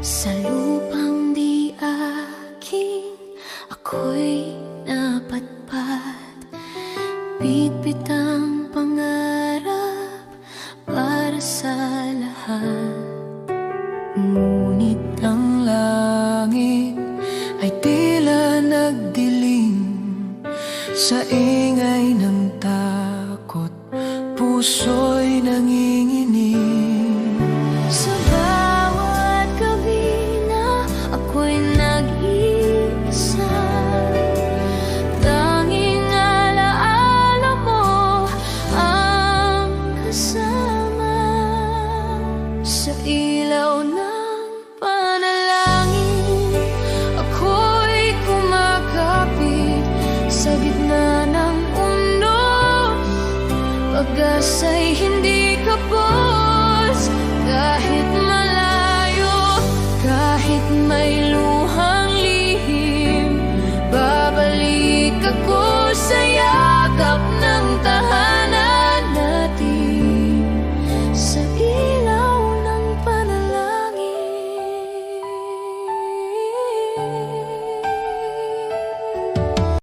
Sa lupang di aking ako'y napatpat, bitbit ang pangarap para sa lahat. Ngunit ang langit ay tila nagdilim sa ingay ng takot, puso'y nanginginig. Sa bawat gabi na ako'y nag-iisa, tanging alaala mo ang kasama. Sa ilaw ng panalangin, ako'y kumakapit sa gitna ng unos. Pag-asa'y hindi kapos, kahit malayo, kahit may luhang lihim. Babalik ako sa yakap na